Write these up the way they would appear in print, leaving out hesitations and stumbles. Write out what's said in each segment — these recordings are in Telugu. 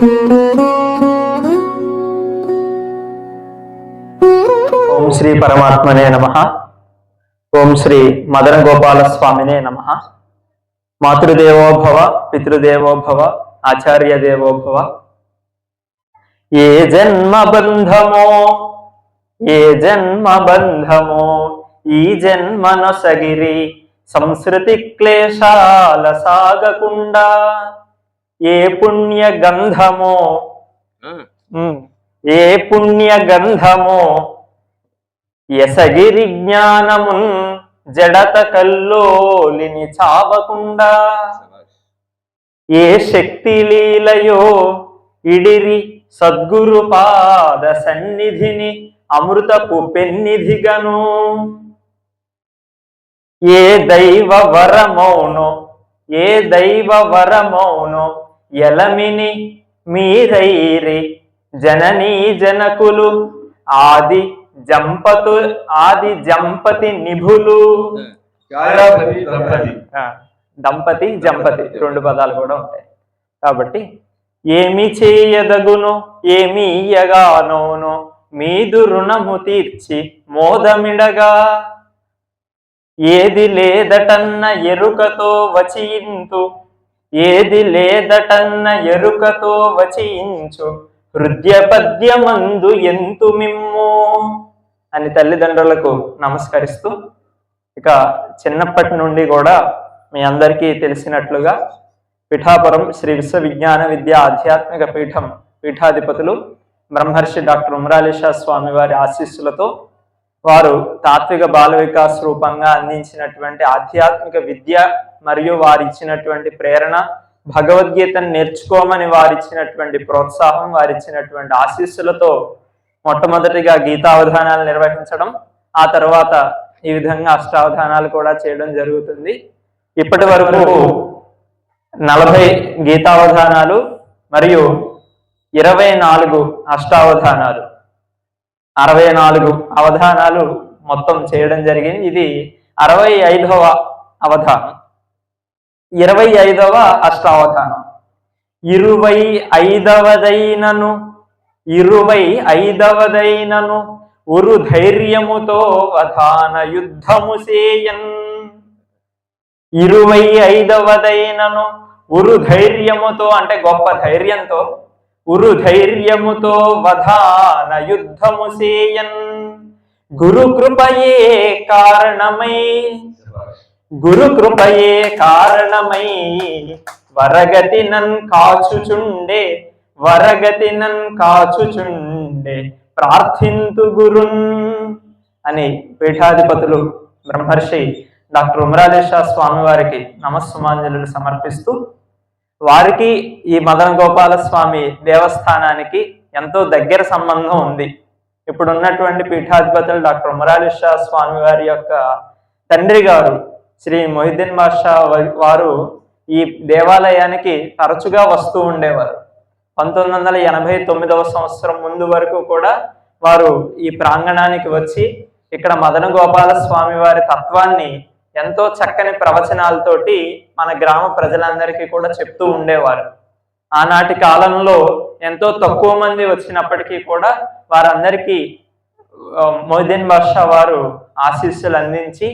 ఓం శ్రీ పరమాత్మనే నమః. ఓం శ్రీ మదన గోపాల స్వామినే నమః. మాతృదేవో భవ, పితృదేవో భవ, ఆచార్య దేవో భవ. ఏ జన్మ బంధమో ఈ జన్మనొసగిరి సంస్కృతి క్లేశాల సాగకుండా. ఏ పుణ్య గంధమో యసగిరి జ్ఞానమున్ జడత కల్లోలిని చావకుండా. ఏ శక్తి లీలయో ఇడిరి సద్గురు పాద సన్నిధిని అమృతపు పెన్నిధిగను. ఏ దైవ వరమౌనో ఎలమిని మీరైరి జననీ జనకులు ఆది జంపతి నిభులు. దంపతి జంపతి రెండు పదాలు కూడా ఉంటాయి కాబట్టి ఏమి చేయదగును ఏమి ఇయ్యగానోను మీదు రుణము తీర్చి మోదమిడగా. ఏది లేదటన్న ఎరుకతో వచించు హృదయ పద్యమందు ఎంతు మిమ్ము అని తల్లిదండ్రులకు నమస్కరిస్తూ, ఇక చిన్నప్పటి నుండి కూడా మీ అందరికీ తెలిసినట్లుగా పిఠాపురం శ్రీ విశ్వవిజ్ఞాన విద్యా ఆధ్యాత్మిక పీఠం పీఠాధిపతులు బ్రహ్మర్షి డాక్టర్ ఉమరాలి షా స్వామి వారి ఆశీస్సులతో వారు తాత్విక బాల వికాస్ రూపంగా అందించినటువంటి ఆధ్యాత్మిక విద్య మరియు వారిచ్చినటువంటి ప్రేరణ, భగవద్గీతను నేర్చుకోమని వారిచ్చినటువంటి ప్రోత్సాహం, వారిచ్చినటువంటి ఆశీస్సులతో మొట్టమొదటిగా గీతావధానాలు నిర్వహించడం, ఆ తర్వాత ఈ విధంగా అష్టావధానాలు కూడా చేయడం జరుగుతుంది. ఇప్పటి వరకు 40 గీతావధానాలు మరియు 24 అష్టావధానాలు, 64 అవధానాలు మొత్తం చేయడం జరిగింది. ఇది 65వ అవధానం, 25వ అష్టావధానం. 25వదైనను ఉరు ధైర్యముతో వధాన యుద్ధము సేయన్. 25వదైనను ఉరు ధైర్యముతో అంటే గొప్ప ధైర్యంతో, ఉరు ధైర్యముతో వధాన యుద్ధము సేయన్. గురు కృపయే కారణమై వరగతినన్ కాచుచుండే ప్రార్థింతు గురున్ అని పీఠాధిపతులు బ్రహ్మర్షి డాక్టర్ ఉమరాలి షా స్వామి వారికి నమస్సుమాంజలు సమర్పిస్తూ, వారికి ఈ మదన గోపాల స్వామి దేవస్థానానికి ఎంతో దగ్గర సంబంధం ఉంది. ఇప్పుడున్నటువంటి పీఠాధిపతులు డాక్టర్ ఉమరాలి షా స్వామి వారి యొక్క తండ్రి గారు శ్రీ మొహిద్దీన్ బాషా వారు ఈ దేవాలయానికి తరచుగా వస్తూ ఉండేవారు. 1989వ సంవత్సరం ముందు వరకు కూడా వారు ఈ ప్రాంగణానికి వచ్చి ఇక్కడ మదన గోపాల స్వామి వారి తత్వాన్ని ఎంతో చక్కని ప్రవచనాలతోటి మన గ్రామ ప్రజలందరికీ కూడా చెప్తూ ఉండేవారు. ఆనాటి కాలంలో ఎంతో తక్కువ మంది వచ్చినప్పటికీ కూడా వారందరికీ మొహిద్దీన్ బాషా వారు ఆశీస్సులు అందించి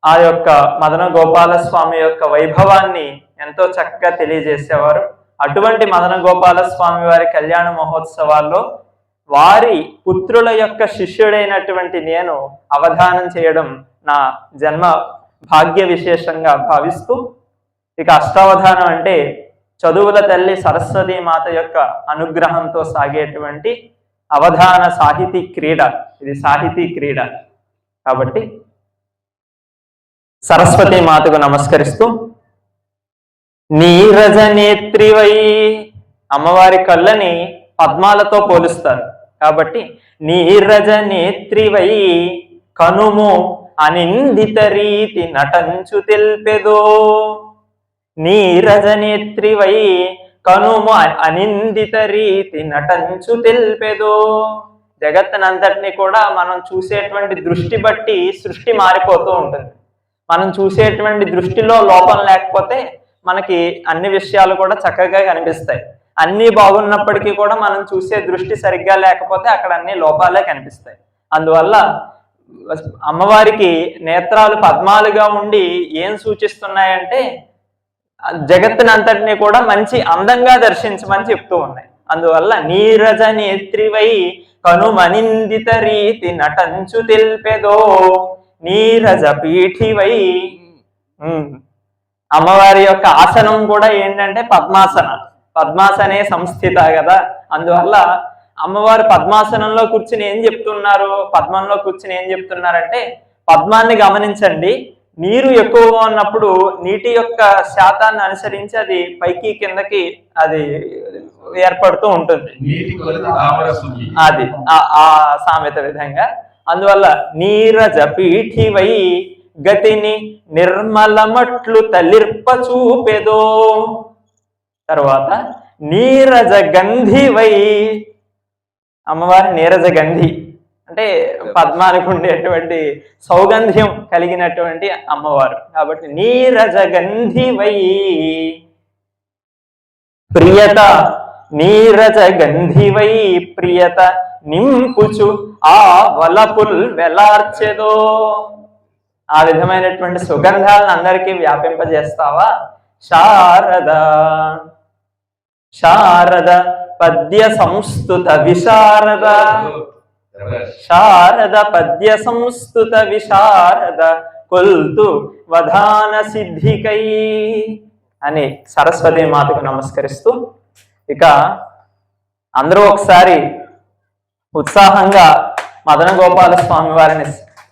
ఆ యొక్క మదన గోపాల స్వామి యొక్క వైభవాన్ని ఎంతో చక్కగా తెలియజేసేవారు. అటువంటి మదన గోపాల స్వామి వారి కళ్యాణ మహోత్సవాల్లో వారి పుత్రుల యొక్క శిష్యుడైనటువంటి నేను అవధానం చేయడం నా జన్మ భాగ్య విశేషంగా భావిస్తూ, ఇక అష్టావధానం అంటే చదువుల తల్లి సరస్వతీ మాత యొక్క అనుగ్రహంతో సాగేటువంటి అవధాన సాహితీ క్రీడ. ఇది సాహితీ క్రీడ కాబట్టి సరస్వతీ మాతకు నమస్కరిస్తూ, నీరజనేత్రివై అమ్మవారి కళ్ళని పద్మాలతో పోలుస్తారు కాబట్టి నీరజనేత్రివై కనుము అనిందిత రీతి నటంచు తెల్పెదో. నీరజనేత్రివై కనుము అనిందిత రీతి నటంచు తెల్పెదో. జగత్తునంతటిని కూడా మనం చూసేటువంటి దృష్టి బట్టి సృష్టి మారిపోతూ ఉంటుంది. మనం చూసేటువంటి దృష్టిలో లోపం లేకపోతే మనకి అన్ని విషయాలు కూడా చక్కగా కనిపిస్తాయి. అన్నీ బాగున్నప్పటికీ కూడా మనం చూసే దృష్టి సరిగ్గా లేకపోతే అక్కడ అన్ని లోపాలే కనిపిస్తాయి. అందువల్ల అమ్మవారికి నేత్రాలు పద్మాలుగా ఉండి ఏం సూచిస్తున్నాయంటే జగత్తునంతటిని కూడా మంచి అందంగా దర్శించమని చెప్తూ ఉన్నాయి. అందువల్ల నీరజ నేత్రివై కనుమనిందిత రీతి నటంచు తెల్పెదో నీరజ పీఠివై. అమ్మవారి యొక్క ఆసనం కూడా ఏంటంటే పద్మాసనే సంస్థిత కదా. అందువల్ల అమ్మవారు పద్మాసనంలో కూర్చుని ఏం చెప్తున్నారు, పద్మంలో కూర్చుని ఏం చెప్తున్నారంటే పద్మాన్ని గమనించండి, నీరు ఎక్కువగా ఉన్నప్పుడు నీటి యొక్క శాతాన్ని అనుసరించి అది పైకి కిందకి అది ఏర్పడుతూ ఉంటుంది, అది ఆ సామెత విధంగా. అందువల్ల నీరజ పీఠివై గతిని నిర్మలమట్లు తలిర్ప చూపెదో. తర్వాత నీరజ గంధివై, అమ్మవారి నీరజ గంధి అంటే పద్మానికి ఉండేటువంటి సౌగంధ్యం కలిగినటువంటి అమ్మవారు కాబట్టి నీరజ గంధివై ప్రియత, నీరజ గంధివై ప్రియత నింపుచు ఆ వలపుల్ వెలార్చెదో. ఆ విధమైనటువంటి సుగంధాలను అందరికీ వ్యాపింపజేస్తావా. శారద, శారద పద్య సంస్తుత విశారద, శారద పద్య సంస్తుత విశారద కొల్తు వధాన సిద్ధికై అని సరస్వతి మాతకు నమస్కరిస్తూ ఇక అందరూ ఒకసారి ఉత్సాహంగా మదన గోపాల స్వామి వారిని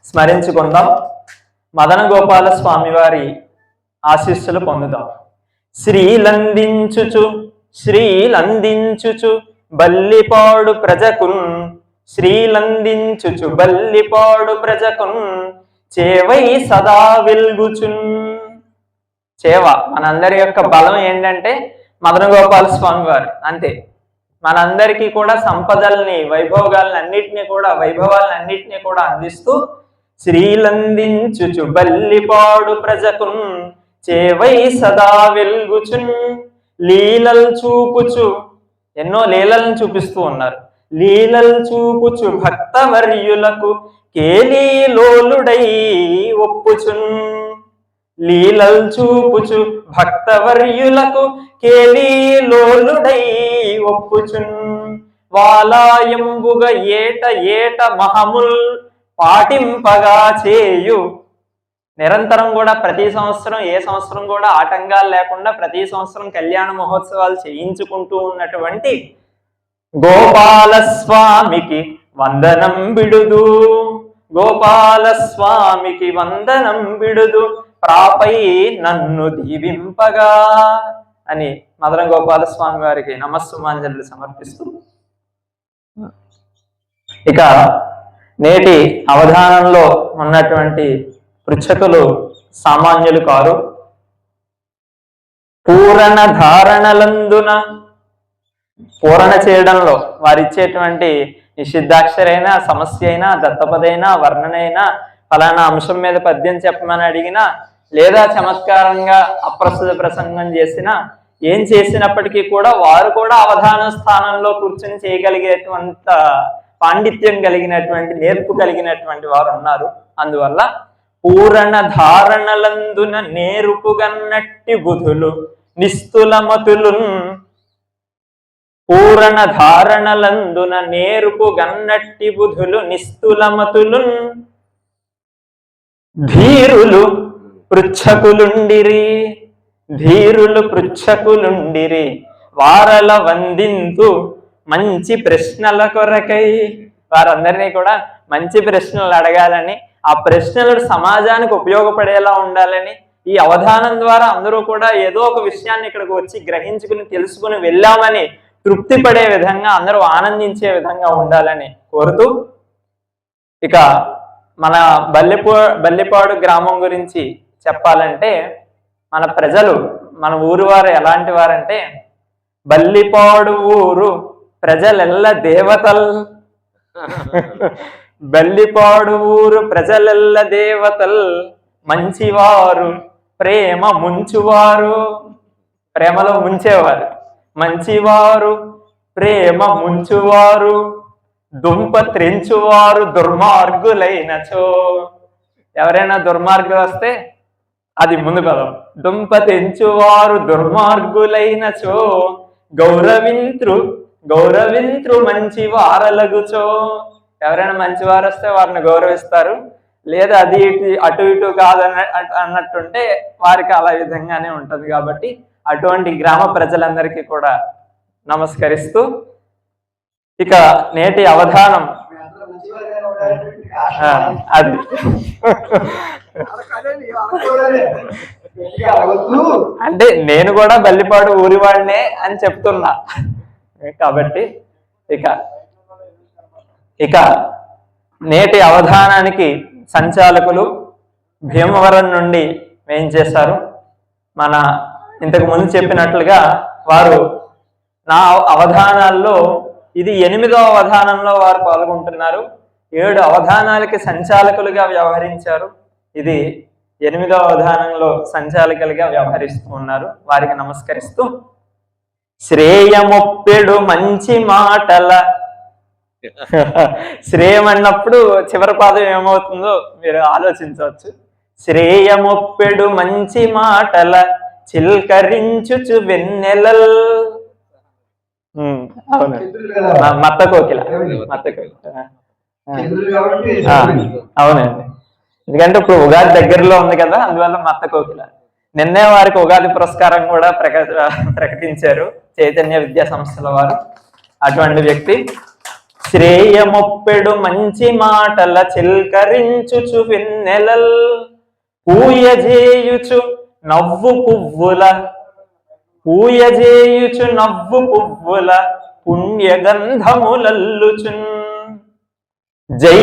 స్మరించుకుందాం. మదన గోపాల స్వామి వారి ఆశీస్సులు పొందుదాం. శ్రీలందించుచు శ్రీలందించుచు బల్లిపాడు ప్రజకున్, శ్రీలందించుచు బల్లిపాడు ప్రజకున్ చేవై సదా వెల్గుచున్. చేవ మనందరి యొక్క బలం ఏంటంటే మదన గోపాల స్వామి వారు. అంతే, మనందరికీ కూడా సంపదల్ని వైభోగాలను అన్నిటినీ కూడా వైభవాలను అన్నిటినీ కూడా అందిస్తూ శ్రీలందించుచు బల్లిపాడు ప్రజకున్ చేవై సదా వెల్గుచున్. లీలలు చూపుచు, ఎన్నో లీలలను చూపిస్తూ ఉన్నారు. లీలలు చూపుచు భక్తవర్యులకు కేలీలోలుడై ఒప్పుచున్. లీలలు చూపుచు భక్తవర్యులకు కేలీలోలుడై ఒప్పుచున్. వాలాయంబుగ ఏట ఏట మహముల్ పాటింపగా చేయు. నిరంతరం కూడా ప్రతి సంవత్సరం ఏ సంవత్సరం కూడా ఆటంకాలు లేకుండా ప్రతి సంవత్సరం కళ్యాణ మహోత్సవాలు చేయించుకుంటూ ఉన్నటువంటి గోపాలస్వామికి వందనం బిడుదు, గోపాలస్వామికి వందనం బిడుదు ప్రాపై నన్ను దీవింపగా అని మదన గోపాల స్వామి వారికి నమస్సుమాంజలు సమర్పిస్తూ ఇక నేటి అవధానంలో ఉన్నటువంటి పృచ్ఛకులు సామాన్యులు కారు. పూరణ ధారణలందున, పూరణ చేయడంలో వారిచ్చేటువంటి నిషిద్ధాక్షరైనా సమస్య అయినా దత్తపదైనా వర్ణనైనా ఫలానా అంశం మీద పద్యం చెప్పమని అడిగినా లేదా చమత్కారంగా అప్రస్తుత ప్రసంగం చేసినా ఏం చేసినప్పటికీ కూడా వారు కూడా అవధాన స్థానంలో కూర్చొని చేయగలిగేటువంటి పాండిత్యం కలిగినటువంటి నేర్పు కలిగినటువంటి వారు ఉన్నారు. అందువల్ల పూరణ ధారణలందున నేరుపుగన్నట్టి బుధులు నిస్తులమతులున్, పూరణ ధారణలందున నేరుపుగన్నట్టి బుధులు నిస్తులమతులున్. ధీరులు పృచ్ఛకులుండిరి, ధీరులు పృచ్ఛకులుండిరి వారల వందింతు మంచి ప్రశ్నల కొరకై. వారందరినీ కూడా మంచి ప్రశ్నలు అడగాలని, ఆ ప్రశ్నలు సమాజానికి ఉపయోగపడేలా ఉండాలని, ఈ అవధానం ద్వారా అందరూ కూడా ఏదో ఒక విషయాన్ని ఇక్కడికి వచ్చి గ్రహించుకుని తెలుసుకుని వెళ్ళామని తృప్తి పడే విధంగా అందరూ ఆనందించే విధంగా ఉండాలని కోరుతూ ఇక మన బల్లిపాడు గ్రామం గురించి చెప్పాలంటే మన ప్రజలు, మన ఊరు వారు ఎలాంటి వారంటే బల్లిపాడు ఊరు ప్రజలెల్ల దేవతల్, బల్లిపాడు ఊరు ప్రజలెల్ల దేవతల్ మంచివారు ప్రేమ ముంచువారు. ప్రేమలో ముంచేవారు, మంచివారు ప్రేమ ముంచువారు దుంప త్రెంచువారు దుర్మార్గులైనచో. ఎవరైనా దుర్మార్గులు వస్తే అది ముందు పదం. దుంప తెంచువారు దుర్మార్గులైనచో గౌరవింత్రు మంచి వారలగుచో. ఎవరైనా మంచివారు వస్తే వారిని గౌరవిస్తారు. లేదా అది అటు ఇటు అన్నట్టుంటే వారికి అలా విధంగానే ఉంటది. కాబట్టి అటువంటి గ్రామ ప్రజలందరికీ కూడా నమస్కరిస్తూ ఇక నేటి అవధానం అది అంటే నేను కూడా బల్లిపాడు ఊరివాడినే అని చెప్తున్నా. కాబట్టి ఇక నేటి అవధానానికి సంచాలకులు భీమవరం నుండి ఏం చేశారు, మన ఇంతకు ముందు చెప్పినట్లుగా వారు నా అవధానాల్లో ఇది 8వ అవధానంలో వారు పాల్గొంటున్నారు. 7 అవధానాలకి సంచాలకులుగా వ్యవహరించారు. ఇది 8వ అవధానంలో సంచాలకులుగా వ్యవహరిస్తూ ఉన్నారు. వారికి నమస్కరిస్తూ శ్రేయమొప్పెడు మంచి మాటల శ్రేయం అన్నప్పుడు చివరి పాదం ఏమవుతుందో మీరు ఆలోచించవచ్చు. శ్రేయమొప్పెడు మంచి మాటల చిల్కరించుచు వెన్నెలల్. అవును, మత్త కోకిల. అవునండి, ఎందుకంటే ఇప్పుడు ఉగాది దగ్గరలో ఉంది కదా, అందువల్ల మత్త కోకిల. నిన్నే వారికి ఉగాది పురస్కారం కూడా ప్రకటించారు చైతన్య విద్యా సంస్థల వారు. అటువంటి వ్యక్తి శ్రేయమొప్పెడు మంచి మాటల చిల్కరించుచు వెన్నెలల్ పూయజేయుచు నవ్వు పువ్వుల పుణ్యగంధములల్లుచున్ జై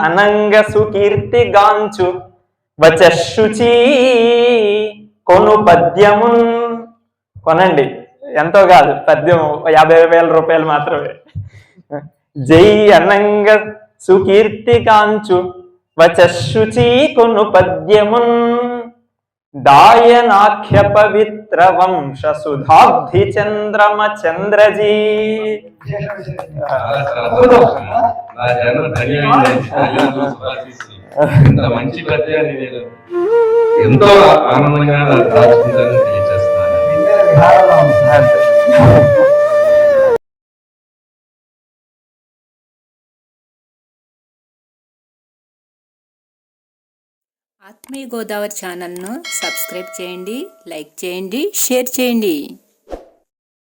అనంగ సుకీర్తిగాంచు వచశుచి కొను పద్యమున్. కొనండి, ఎంతో కాదు, పద్యం 50,000 రూపాయలు మాత్రమే. జై అనంగ సుకీర్తిగాంచు వచశుచి కొను పద్యమున్ దాయనాఖ్య పవిత్ర వంశ సుధాబ్ధి చంద్రమ చంద్రజీ. మంచి పద్యాన్ని నేను ఎంతో ఆనందంగా రాసుకుంటానని తెలియజేస్తున్నాను. ఆత్మీయ గోదావరి ఛానల్ను సబ్స్క్రైబ్ చేయండి, లైక్ చేయండి, షేర్ చేయండి.